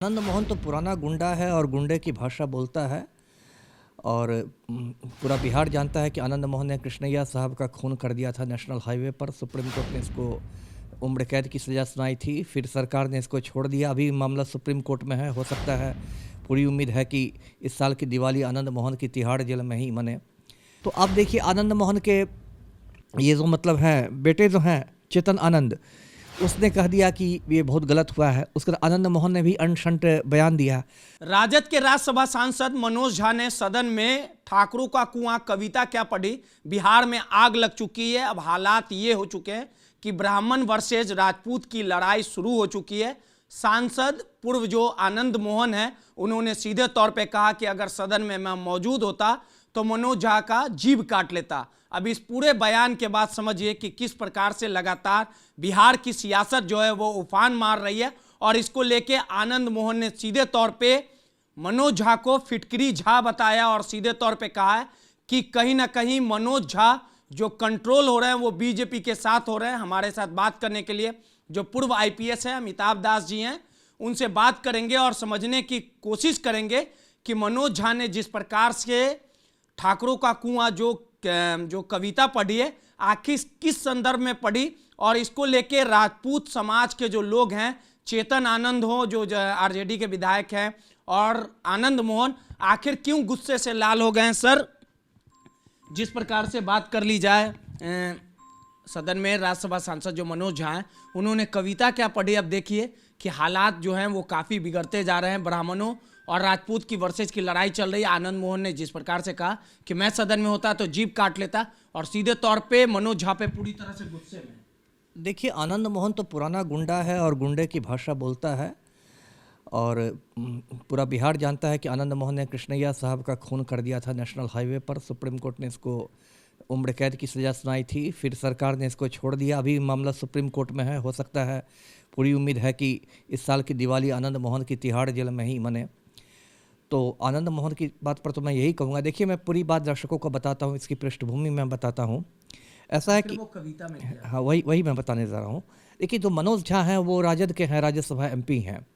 आनंद मोहन तो पुराना गुंडा है और गुंडे की भाषा बोलता है। और पूरा बिहार जानता है कि आनंद मोहन ने कृष्णैया साहब का खून कर दिया था नेशनल हाईवे पर। सुप्रीम कोर्ट ने इसको उम्र कैद की सज़ा सुनाई थी, फिर सरकार ने इसको छोड़ दिया। अभी मामला सुप्रीम कोर्ट में है। हो सकता है, पूरी उम्मीद है कि इस साल की दिवाली आनंद मोहन की तिहाड़ जेल में ही मने। तो अब देखिए, आनंद मोहन के ये जो मतलब हैं बेटे जो हैं चेतन आनंद, उसने कह दिया कि ये बहुत गलत हुआ है। उसके बाद आनंद मोहन ने भी अनशंट बयान दिया। राजद के राज्यसभा सांसद मनोज झा ने सदन में ठाकरों का कुआं कविता क्या पढ़ी। बिहार में आग लग चुकी है। अब हालात ये हो चुके हैं कि ब्राह्मण वर्सेज राजपूत की लड़ाई शुरू हो चुकी है। सांसद पूर्व जो आनंद मोहन है, उन्होंने सीधे तौर पे कहा कि अगर सदन में मैं मौजूद होता तो मनोज झा का जीभ काट लेता। अब इस पूरे बयान के बाद समझिए कि किस प्रकार से लगातार बिहार की सियासत जो है वो उफान मार रही है। और इसको लेके आनंद मोहन ने सीधे तौर पे मनोज झा को फिटकरी झा बताया और सीधे तौर पे कहा है कि कहीं ना कहीं मनोज झा जो कंट्रोल हो रहे हैं वो बीजेपी के साथ हो रहे हैं। हमारे साथ बात करने के लिए जो पूर्व आईपीएस है अमिताभ दास जी हैं, उनसे बात करेंगे और समझने की कोशिश करेंगे कि मनोज झा ने जिस प्रकार से ठाकरों का कुआं जो कविता पढ़ी है, आखिर किस संदर्भ में पढ़ी, और इसको लेके राजपूत समाज के जो लोग हैं, चेतन आनंद हो जो आरजेडी के विधायक हैं, और आनंद मोहन आखिर क्यों गुस्से से लाल हो गए हैं। सर, जिस प्रकार से बात कर ली जाए, सदन में राज्यसभा सांसद जो मनोज झा हैं, उन्होंने कविता क्या पढ़ी। अब देखिए कि हालात जो हैं वो काफ़ी बिगड़ते जा रहे हैं। ब्राह्मणों और राजपूत की वर्सेज की लड़ाई चल रही है। आनंद मोहन ने जिस प्रकार से कहा कि मैं सदन में होता तो जीभ काट लेता, और सीधे तौर पे मनोज झा पे पूरी तरह से गुस्से में। देखिए, आनंद मोहन तो पुराना गुंडा है और गुंडे की भाषा बोलता है। और पूरा बिहार जानता है कि आनंद मोहन ने कृष्णैया साहब का खून कर दिया था नेशनल हाईवे पर। सुप्रीम कोर्ट ने इसको उम्र कैद की सज़ा सुनाई थी, फिर सरकार ने इसको छोड़ दिया। अभी मामला सुप्रीम कोर्ट में है। हो सकता है, पूरी उम्मीद है कि इस साल की दिवाली आनंद मोहन की तिहाड़ जेल में ही मने। तो आनंद मोहन की बात पर तो मैं यही कहूँगा। देखिए, मैं पूरी बात दर्शकों को बताता हूँ, इसकी पृष्ठभूमि में बताता हूँ। ऐसा है कि वो कविता में क्या? हाँ, वही मैं बताने जा रहा हूँ। देखिए, जो मनोज झा हैं वो राजद के हैं, राज्यसभा एमपी हैं,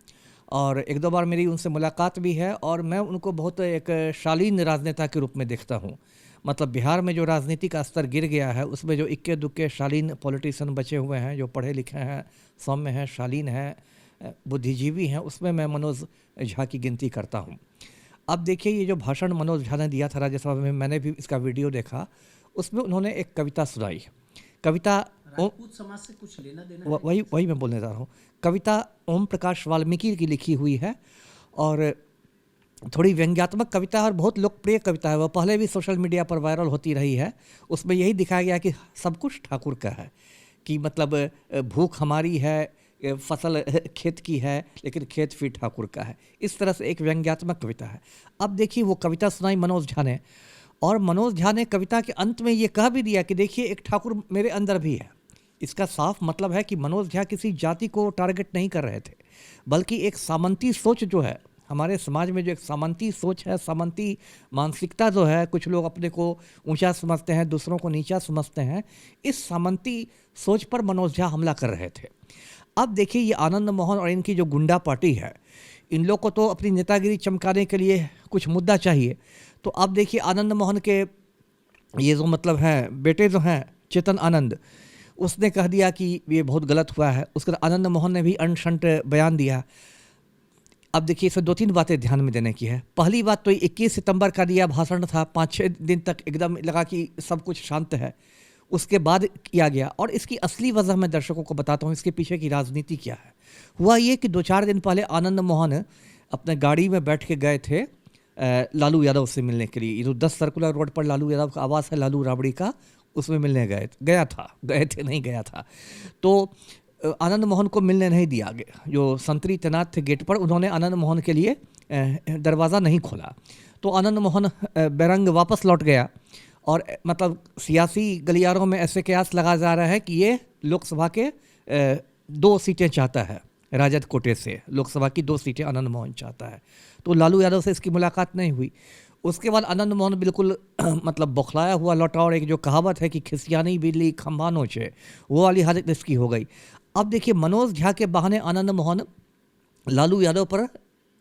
और एक दो बार मेरी उनसे मुलाकात भी है। और मैं उनको बहुत एक शालीन राजनेता के रूप में देखता हूँ। मतलब बिहार में जो राजनीति का स्तर गिर गया है, उसमें जो इक्के दुक्के शालीन पॉलिटिशियन बचे हुए हैं, जो पढ़े लिखे हैं, सौम्य हैं, शालीन हैं, बुद्धिजीवी हैं, उसमें मैं मनोज झा की गिनती करता हूँ। अब देखिए, ये जो भाषण मनोज झा ने दिया था राज्यसभा में, मैंने भी इसका वीडियो देखा। उसमें उन्होंने एक कविता सुनाई। कविता राजपूत समाज से कुछ लेना देना है? वही मैं बोलने जा रहा हूँ। कविता ओम प्रकाश वाल्मीकि की लिखी हुई है और थोड़ी व्यंग्यात्मक कविता है और बहुत लोकप्रिय कविता है। वह पहले भी सोशल मीडिया पर वायरल होती रही है। उसमें यही दिखाया गया कि सब कुछ ठाकुर का है, कि मतलब भूख हमारी है, फसल खेत की है, लेकिन खेत फिर ठाकुर का है। इस तरह से एक व्यंग्यात्मक कविता है। अब देखिए, वो कविता सुनाई मनोज झा ने, और मनोज झा ने कविता के अंत में ये कह भी दिया कि देखिए, एक ठाकुर मेरे अंदर भी है। इसका साफ मतलब है कि मनोज झा किसी जाति को टारगेट नहीं कर रहे थे, बल्कि एक सामंती सोच जो है हमारे समाज में, जो एक सामंती सोच है, सामंती मानसिकता जो है, कुछ लोग अपने को ऊंचा समझते हैं, दूसरों को नीचा समझते हैं, इस सामंती सोच पर मनोज झा हमला कर रहे थे। अब देखिए, ये आनंद मोहन और इनकी जो गुंडा पार्टी है, इन लोग को तो अपनी नेतागिरी चमकाने के लिए कुछ मुद्दा चाहिए। तो अब देखिए, आनंद मोहन के ये जो मतलब हैं बेटे जो हैं चेतन आनंद, उसने कह दिया कि ये बहुत गलत हुआ है। उसके बाद आनंद मोहन ने भी अनशंट बयान दिया। अब देखिए, इसमें दो तीन बातें ध्यान में देने की है। पहली बात तो 21 सितंबर का दिया भाषण था, 5-6 दिन तक एकदम लगा कि सब कुछ शांत है। उसके बाद किया गया, और इसकी असली वजह मैं दर्शकों को बताता हूँ, इसके पीछे की राजनीति क्या है। हुआ ये कि 2-4 दिन पहले आनंद मोहन अपने गाड़ी में बैठ के गए थे लालू यादव से मिलने के लिए। ये जो 10 सर्कुलर रोड पर लालू यादव का आवास है, लालू राबड़ी का, उसमें मिलने गए था। तो आनंद मोहन को मिलने नहीं दिया गया। जो संतरी तैनात थे गेट पर, उन्होंने आनंद मोहन के लिए दरवाज़ा नहीं खोला। तो आनंद मोहन बेरंग वापस लौट गया। और मतलब सियासी गलियारों में ऐसे कयास लगा जा रहा है कि ये लोकसभा के 2 सीटें चाहता है। राजद कोटे से लोकसभा की 2 सीटें आनंद मोहन चाहता है। तो लालू यादव से इसकी मुलाकात नहीं हुई। उसके बाद आनंद मोहन बिल्कुल मतलब बौखलाया हुआ लौटा, और एक जो कहावत है कि खिसियानी बिल्ली खंभा नोचे, वो वाली हालत इसकी हो गई। अब देखिए, मनोज झा के बहाने आनंद मोहन लालू यादव पर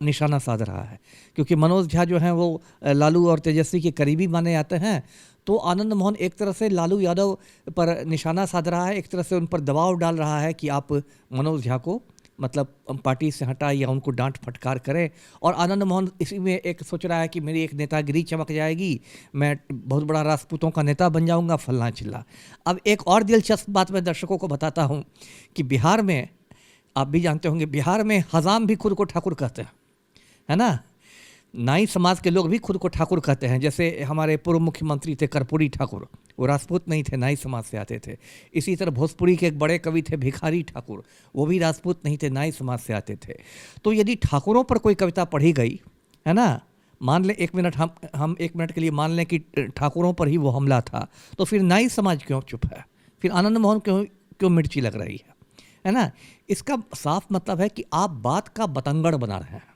निशाना साध रहा है, क्योंकि मनोज झा जो हैं वो लालू और तेजस्वी के करीबी माने जाते हैं। तो आनंद मोहन एक तरह से लालू यादव पर निशाना साध रहा है, एक तरह से उन पर दबाव डाल रहा है कि आप मनोज झा को मतलब पार्टी से हटाए या उनको डांट फटकार करें। और आनंद मोहन इसी में एक सोच रहा है कि मेरी एक नेतागिरी चमक जाएगी, मैं बहुत बड़ा राजपूतों का नेता बन जाऊंगा, फलना चिल्ला। अब एक और दिलचस्प बात मैं दर्शकों को बताता हूं कि बिहार में, आप भी जानते होंगे, बिहार में हजाम भी खुद को ठाकुर कहते हैं, है ना। नाई समाज के लोग भी खुद को ठाकुर कहते हैं। जैसे हमारे पूर्व मुख्यमंत्री थे कर्पूरी ठाकुर, वो राजपूत नहीं थे, नाई समाज से आते थे। इसी तरह भोजपुरी के एक बड़े कवि थे भिखारी ठाकुर, वो भी राजपूत नहीं थे, नाई समाज से आते थे। तो यदि ठाकुरों पर कोई कविता पढ़ी गई, है ना, मान लें एक मिनट, हम एक मिनट के लिए मान लें कि ठाकुरों पर ही वो हमला था, तो फिर नाई समाज क्यों चुप है, फिर आनंद मोहन क्यों मिर्ची लग रही है ना। इसका साफ मतलब है कि आप बात का बतंगड़ बना रहे हैं,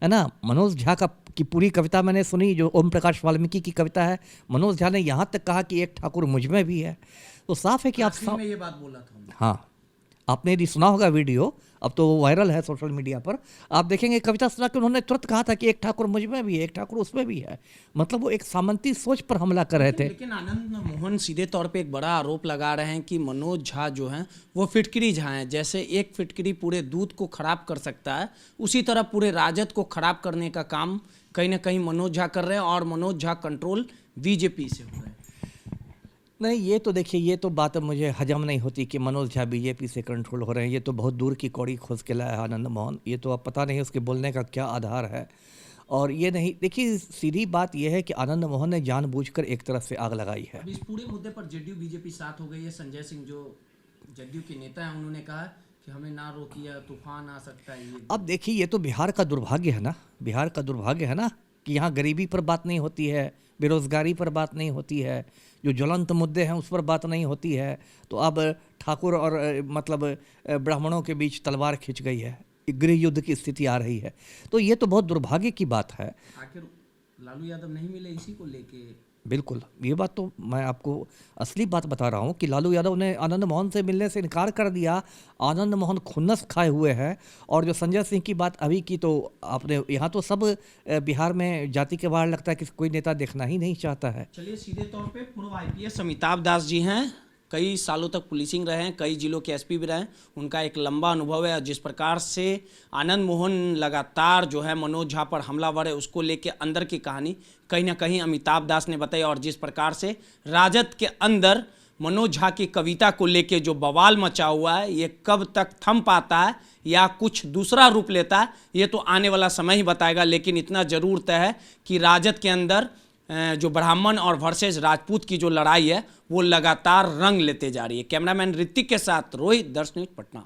है ना। मनोज झा की पूरी कविता मैंने सुनी, जो ओम प्रकाश वाल्मीकि की कविता है। मनोज झा ने यहाँ तक कहा कि एक ठाकुर मुझ में भी है। तो साफ है कि आप में ये बात बोला था। हाँ, आपने यदि सुना होगा वीडियो, अब तो वो वायरल है सोशल मीडिया पर, आप देखेंगे कविता सुना के उन्होंने तुरंत कहा था कि एक ठाकुर मुझ में भी है, एक ठाकुर उसमें भी है। मतलब वो एक सामंती सोच पर हमला कर रहे थे। लेकिन आनंद मोहन सीधे तौर पे एक बड़ा आरोप लगा रहे हैं कि मनोज झा जो हैं वो फिटकरी झा हैं। जैसे एक फिटकरी पूरे दूध को खराब कर सकता है, उसी तरह पूरे राजद को खराब करने का काम कहीं ना कहीं मनोज झा कर रहे हैं, और मनोज झा कंट्रोल बीजेपी से हो रहे हैं। नहीं, ये तो देखिए, ये तो बात मुझे हजम नहीं होती कि मनोज झा बीजेपी से कंट्रोल हो रहे हैं। ये तो बहुत दूर की कौड़ी खोज के लाया है आनंद मोहन। ये तो अब पता नहीं उसके बोलने का क्या आधार है। और ये नहीं, देखिए सीधी बात यह है कि आनंद मोहन ने जानबूझकर एक तरफ से आग लगाई है। अब इस पूरे मुद्दे पर जेडीयू बीजेपी साथ हो गई है। संजय सिंह जो जेडीयू के नेता हैं, उन्होंने कहा कि हमें ना रोकिए, तूफान आ सकता है। ये अब देखिए, ये तो बिहार का दुर्भाग्य है ना, बिहार का दुर्भाग्य है ना कि यहाँ गरीबी पर बात नहीं होती है, बेरोजगारी पर बात नहीं होती है, जो ज्वलंत मुद्दे हैं उस पर बात नहीं होती है। तो अब ठाकुर और मतलब ब्राह्मणों के बीच तलवार खिंच गई है, गृह युद्ध की स्थिति आ रही है। तो ये तो बहुत दुर्भाग्य की बात है। आखिर लालू यादव नहीं मिले, इसी को लेके बिल्कुल, ये बात तो मैं आपको असली बात बता रहा हूँ कि लालू यादव ने आनंद मोहन से मिलने से इनकार कर दिया। आनंद मोहन खुन्नस खाए हुए हैं। और जो संजय सिंह की बात अभी की, तो आपने यहाँ तो सब बिहार में जाति के बाहर लगता है कि कोई नेता देखना ही नहीं चाहता है। चलिए सीधे तौर पे पूर्व आईपीएस अमिताभ दास जी हैं, कई सालों तक पुलिसिंग रहे हैं, कई जिलों के एसपी भी रहे हैं, उनका एक लंबा अनुभव है। जिस प्रकार से आनंद मोहन लगातार जो है मनोज झा पर हमलावर है, उसको लेके अंदर की कहानी कहीं ना कहीं अमिताभ दास ने बताई। और जिस प्रकार से राजद के अंदर मनोज झा की कविता को लेके जो बवाल मचा हुआ है, ये कब तक थम पाता है या कुछ दूसरा रूप लेता है, ये तो आने वाला समय ही बताएगा। लेकिन इतना जरूर तय है कि राजद के अंदर जो ब्राह्मण और वर्सेस राजपूत की जो लड़ाई है, वो लगातार रंग लेते जा रही है। कैमरामैन ऋतिक के साथ रोहित, दर्श न्यूज़, पटना।